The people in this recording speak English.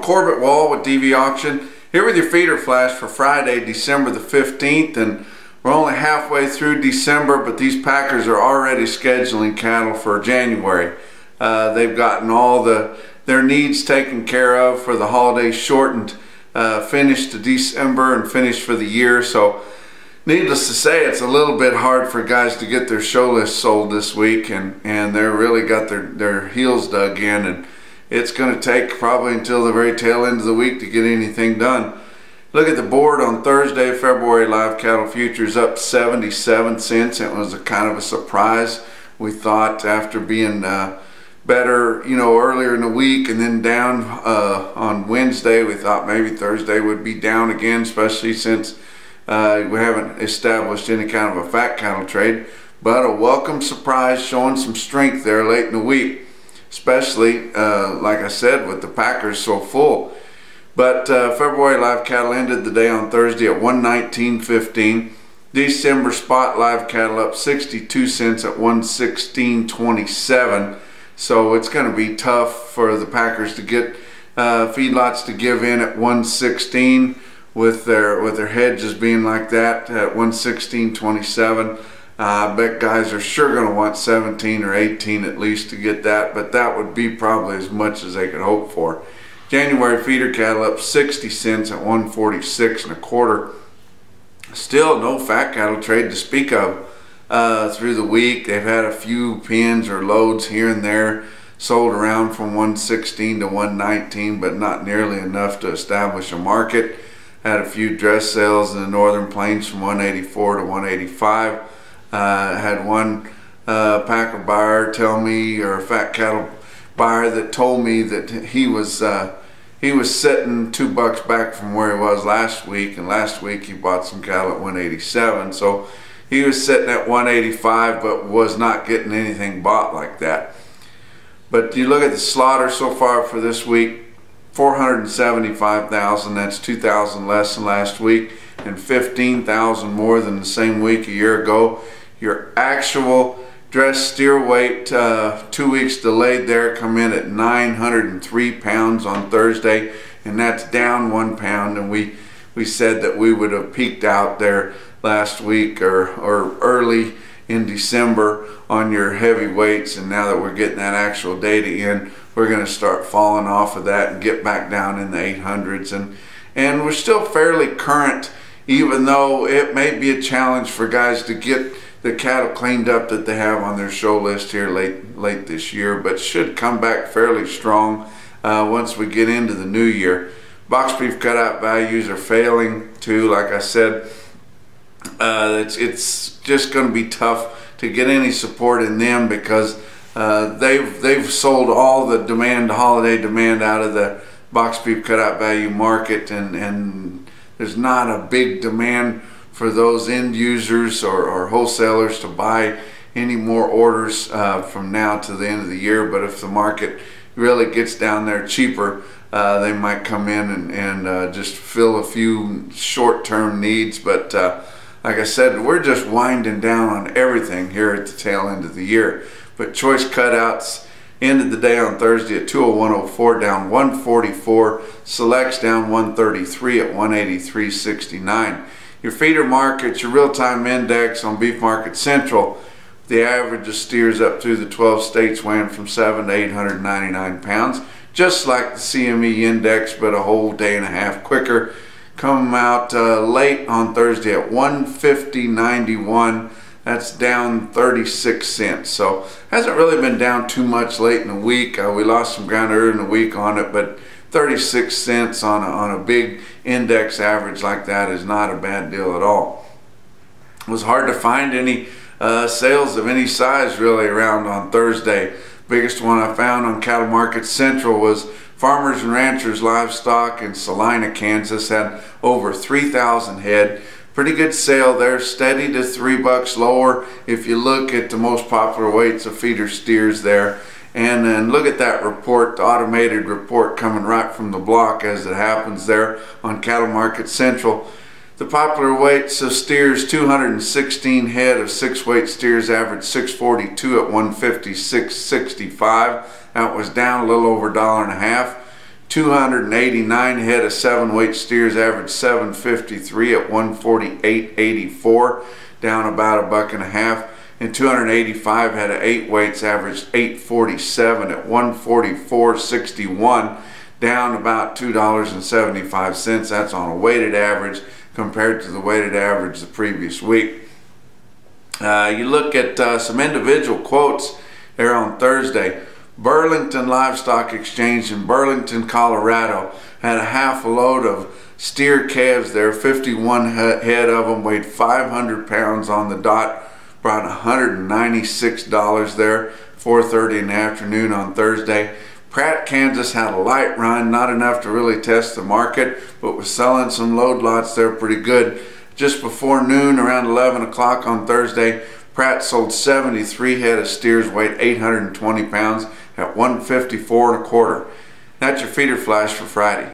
Corbett Wall with DV Auction, here with your feeder flash for Friday, December the 15th, and we're only halfway through December, but these packers are already scheduling cattle for January. They've gotten all their needs taken care of for the holiday shortened finish to December and finish for the year. So needless to say, it's a little bit hard for guys to get their show list sold this week, and they're really got their heels dug in, and it's going to take probably until the very tail end of the week to get anything done. Look at the board on Thursday. February live cattle futures up 77 cents. It was a kind of a surprise. We thought after being better, earlier in the week and then down on Wednesday, we thought maybe Thursday would be down again, especially since we haven't established any kind of a fat cattle trade. But a welcome surprise, showing some strength there late in the week, especially like I said, with the packers so full. But February live cattle ended the day on Thursday at 119.15. December spot live cattle up 62 cents at 116.27. So it's going to be tough for the packers to get feedlots to give in at 116 with their hedges being like that at 116.27. I bet guys are sure going to want 17 or 18 at least to get that, but that would be probably as much as they could hope for. January feeder cattle up 60 cents at 146.25. Still no fat cattle trade to speak of through the week. They've had a few pins or loads here and there sold around from 116 to 119, but not nearly enough to establish a market. Had a few dress sales in the Northern Plains from 184 to 185. Had one packer buyer tell me, or a fat cattle buyer that told me that he was sitting $2 back from where he was last week, and last week he bought some cattle at 187. So he was sitting at 185 but was not getting anything bought like that. But you look at the slaughter so far for this week, 475,000, that's 2,000 less than last week and 15,000 more than the same week a year ago. Your actual dress steer weight 2 weeks delayed there come in at 903 pounds on Thursday, and that's down 1 pound, and we said that we would have peaked out there last week or early in December on your heavy weights, and now that we're getting that actual data in, we're going to start falling off of that and get back down in the 800s, and we're still fairly current, even though it may be a challenge for guys to get the cattle cleaned up that they have on their show list here late this year, but should come back fairly strong once we get into the new year. Box beef cutout values are failing too. Like I said, it's just going to be tough to get any support in them because they've sold all the holiday demand out of the box beef cutout value market, and there's not a big demand for those end users or wholesalers to buy any more orders from now to the end of the year. But if the market really gets down there cheaper, they might come in and just fill a few short-term needs. But like I said, we're just winding down on everything here at the tail end of the year. But choice cutouts ended the day on Thursday at 201.04, down 144. Selects down 133 at 183.69. Your feeder markets, your real-time index on Beef Market Central, the average of steers up through the 12 states weighing from 7 to 899 pounds, just like the CME index, but a whole day and a half quicker. Come out late on Thursday at 150.91. That's down 36 cents. So hasn't really been down too much late in the week. We lost some ground early in the week on it, but 36 cents on a big index average like that is not a bad deal at all. It was hard to find any sales of any size really around on Thursday. Biggest one I found on Cattle Market Central was Farmers and Ranchers Livestock in Salina, Kansas, had over 3,000 head. Pretty good sale there, steady to $3 lower if you look at the most popular weights of feeder steers there. And then look at that report, the automated report coming right from the block as it happens there on Cattle Market Central. The popular weights of steers, 216 head of 6-weight steers averaged 642 at 156.65. That was down a little over $1.50. 289 head of 7-weight steers averaged 753 at 148.84, down about $1.50. And 285 head of 8 weights averaged 847 at 144.61, down about $2.75. That's on a weighted average compared to the weighted average the previous week. You look at some individual quotes there on Thursday. Burlington Livestock Exchange in Burlington, Colorado had a half a load of steer calves there. 51 head of them, weighed 500 pounds on the dot, brought $196 there, 4:30 in the afternoon on Thursday. Pratt, Kansas had a light run, not enough to really test the market, but was selling some load lots there pretty good. Just before noon, around 11 o'clock on Thursday, Pratt sold 73 head of steers, weighed 820 pounds at 154.25. That's your feeder flash for Friday.